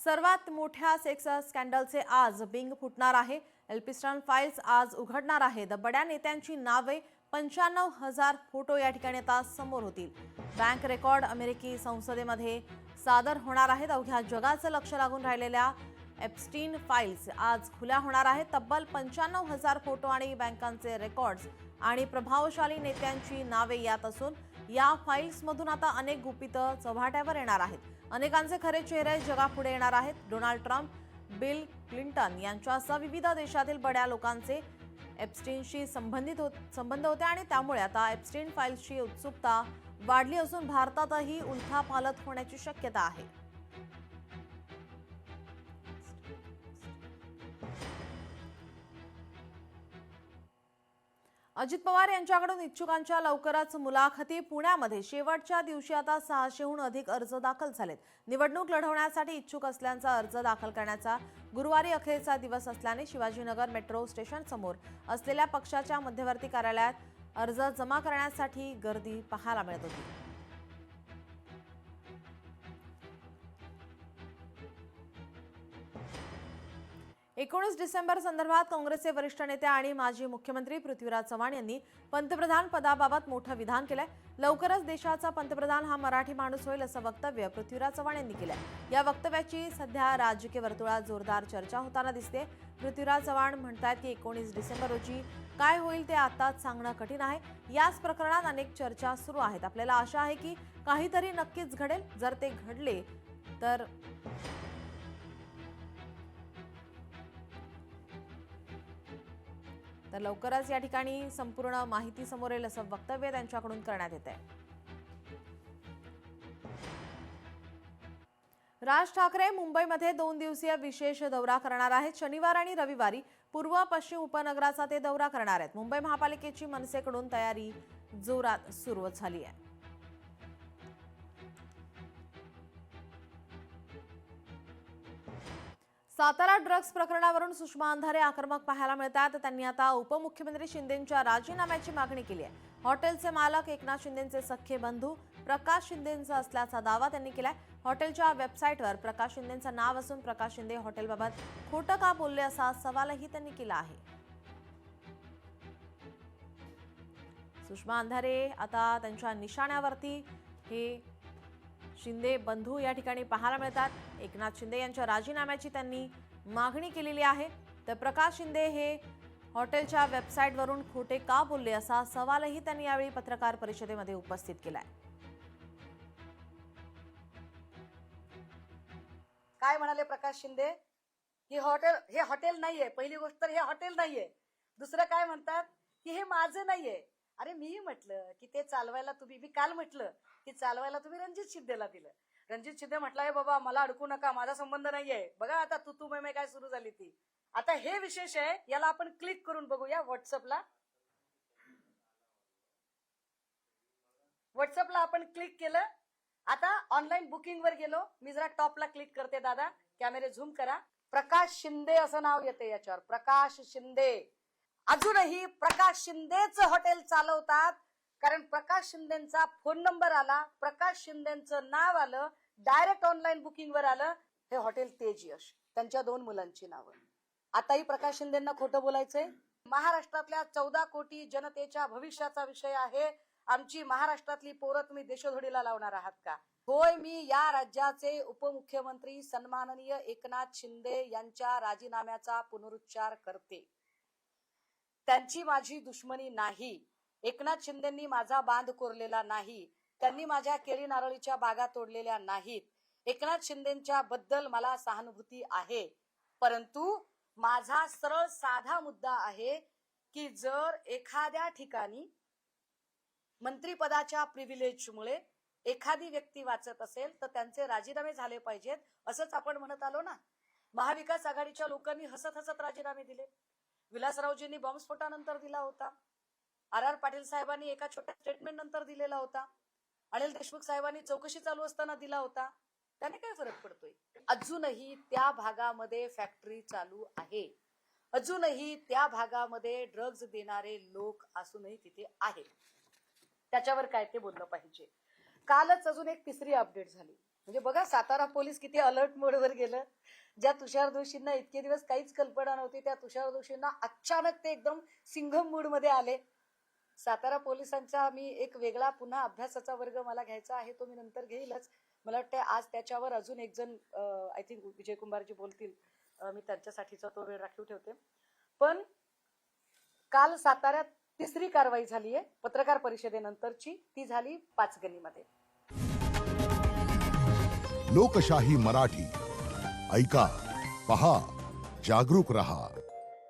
सर्वात मोठ्या सेक्स स्कॅन्डलचे आज बिंग फुटणार आहे। एल्पिस्टन फाइल्स आज उघडणार आहे। द बड्या नेत्यांची नावे 95,000 फोटो या ठिकाणी आता समोर होतील। बँक रेकॉर्ड अमेरिकी संसदेमध्ये सादर होणार आहेत। अवघ्या जगाचं लक्ष लागून राहिलेल्या एप्स्टीन फाइल्स आज खुल्या होणार आहेत। तब्बल 95,000 फोटो आणि बँकांचे रेकॉर्ड्स आणि प्रभावशाली नेत्यांची नावे यात असून या फाइल्समधून आता अनेक गुपितं चव्हाट्यावर येणार आहेत। अनेकांचे खरे चेहरे जगापुढे येणार आहेत। डोनाल्ड ट्रम्प, बिल क्लिंटन यांच्यासह विविध देशातील बड्या लोकांचे एप्स्टीनशी संबंध होते आणि त्यामुळे आता एप्स्टीन फाइल्सची उत्सुकता वाढली असून भारतातही उलथापालथ होण्याची शक्यता आहे। अजित पवार यांच्याकडून इच्छुकांच्या लवकरच मुलाखती। पुण्यामध्ये शेवटच्या दिवशी आता 600हून अधिक अर्ज दाखल झालेत। निवडणूक लढवण्यासाठी इच्छुक असल्याचा अर्ज दाखल करण्याचा गुरुवारी अखेरचा दिवस असल्याने शिवाजीनगर मेट्रो स्टेशन समोर असलेल्या पक्षाच्या मध्यवर्ती कार्यालयात अर्ज जमा करण्यासाठी गर्दी पाहायला मिळत होती। 19 डिसेंबर संदर्भात काँग्रेसचे वरिष्ठ नेते आणि माजी मुख्यमंत्री पृथ्वीराज चव्हाण यांनी पंतप्रधान पदाबाबत मोठं विधान केलंय। लवकरच देशाचा पंतप्रधान हा मराठी माणूस होईल असं वक्तव्य पृथ्वीराज चव्हाण यांनी केलंय। या वक्तव्याची सध्या राजकीय वर्तुळात जोरदार चर्चा होताना दिसते। पृथ्वीराज चव्हाण म्हणतात की 19 डिसेंबर रोजी काय होईल ते आताच सांगणं कठीण आहे। याच प्रकरणात अनेक चर्चा सुरू आहेत। आपल्याला आशा आहे की काहीतरी नक्कीच घडेल। जर ते घडले तर लवकरच या ठिकाणी संपूर्ण माहिती समोर येईल असं वक्तव्य त्यांच्याकडून करण्यात येत आहे। राज ठाकरे मुंबईमध्ये 2 दिवसीय विशेष दौरा करणार आहेत। शनिवार आणि रविवारी पूर्व पश्चिम उपनगराचा ते दौरा करणार आहेत। मुंबई महापालिकेची मनसेकडून तयारी जोरात सुरू झाली आहे। सातारा ड्रग्स प्रकरणावरून सुषमा अंधारे आक्रमक पाहायला मिळतात। त्यांनी आता उपमुख्यमंत्री शिंदेंच्या राजीनाम्याची मागणी केली आहे। हॉटेलचे मालक एकनाथ शिंदेंचे सख्खे बंधू प्रकाश शिंदेंचा असल्याचा दावा त्यांनी केलाय। हॉटेलच्या वेबसाईटवर प्रकाश शिंदेंचं नाव असून प्रकाश शिंदे हॉटेलबाबत खोटं का बोलले असा सवालही त्यांनी केला आहे। सुषमा अंधारे आता त्यांच्या निशाण्यावरती हे शिंदे बंधू या ठिकाणी पाहायला मिळतात। एकनाथ शिंदे यांच्या राजीनाम्याची त्यांनी मागणी केलेली आहे। तर प्रकाश शिंदे हे हॉटेलच्या वेबसाईटवरून खोटे का बोलले असा सवालही त्यांनी यावेळी पत्रकार परिषदेमध्ये उपस्थित केलाय। काय म्हणाले प्रकाश शिंदे की हे हॉटेल नाहीये। पहिली गोष्ट तर हे हॉटेल नाहीये। दुसरं काय म्हणतात की हे माझं नाहीये। अरे मी म्हटलं की ते चालवायला मी काल म्हटलं की चालवायला तुम्ही रणजित शिंदेला दिलं। रणजित शिंदे म्हटलाय बाबा मला अडकू नका, माझा संबंध नाहीये। बघा आता तू मै काय सुरू झाली ती। आता हे विशेष आहे, याला आपण क्लिक करून बघूया व्हॉट्सअपला आपण क्लिक केलं। आता ऑनलाईन बुकिंग वर गेलो। मी जरा टॉपला क्लिक करते दादा, कॅमेरे झूम करा। प्रकाश शिंदे असं नाव येते याच्यावर, प्रकाश शिंदे। अजूनही प्रकाश शिंदेच हॉटेल चालवतात, कारण प्रकाश शिंदेचा फोन नंबर आला, प्रकाश शिंदेचं नाव आलं, डायरेक्ट ऑनलाईन बुकिंग वर आलं। हे हॉटेल तेज यश, त्यांच्या 2 मुलांची नावं। आताही प्रकाश शिंदेंना खोटं बोलायचंय। महाराष्ट्रातल्या 14 कोटी जनतेच्या भविष्याचा विषय आहे। आमची महाराष्ट्रातली पोरं तुम्ही देशोधडीला लावणार आहात का? होय, मी या राज्याचे उपमुख्यमंत्री सन्माननीय एकनाथ शिंदे यांच्या राजीनाम्याचा पुनरुच्चार करते। त्यांची माझी दुश्मनी नाही। एकनाथ शिंदेंनी माझा बांध कोरलेला नाही। त्यांनी माझ्या केळी नारळीच्या बागा तोडलेल्या नाहीत। एकनाथ शिंदेंच्या बद्दल मला सहानुभूती आहे, परंतु माझा सरळ साधा मुद्दा आहे की जर एखाद्या ठिकाणी मंत्रिपदाच्या प्रिव्हिलेजमुळे एखादी व्यक्ती वाचत असेल तर त्यांचे राजीनामे झाले पाहिजेत, असंच आपण म्हणत आलो ना। महाविकास आघाडीच्या लोकांनी हसत हसत राजीनामे दिले। विलासरावजींनी बॉम्बस्फोटानंतर दिला होता। आर पाटील साहेबांनी एका छोट्या स्टेटमेंट नंतर दिलेला होता। अनिल देशमुख साहेबांनी चौकशी चालू असताना दिला होता। त्याने काय फरक पडतोय? अजूनही त्या भागामध्ये फॅक्टरी चालू आहे। अजूनही त्या भागामध्ये ड्रग्ज देणारे लोक असूनही तिथे आहेत। त्याच्यावर काय ते बोललं पाहिजे। कालच अजून एक तिसरी अपडेट झाली, म्हणजे बघा सातारा पोलीस किती अलर्ट मोडवर गेलं। ज्या तुषार दोषींना इतके दिवस काहीच कल्पना नव्हती, त्या तुषार दोषींना अचानक ते एकदम सिंघम मूड मध्ये आले. सातारा पोलिसांचा मी एक वेगळा पुन्हा अभ्यासाचा वर्ग मला घ्यायचा आहे, तो मी नंतर घेईलच. मला वाटतं आज त्याच्यावर अजून एक जण आय थिंक विजयकुमारजी बोलतील, मी त्यांच्यासाठीचा तो वेळ राखीव ठेवते. पण काल साताऱ्यात तिसरी कारवाई झाली आहे पत्रकार परिषदेनंतरची, ती झाली पाचगणीमध्ये. लोकशाही मराठी ऐका, पहा, जागरूक रहा.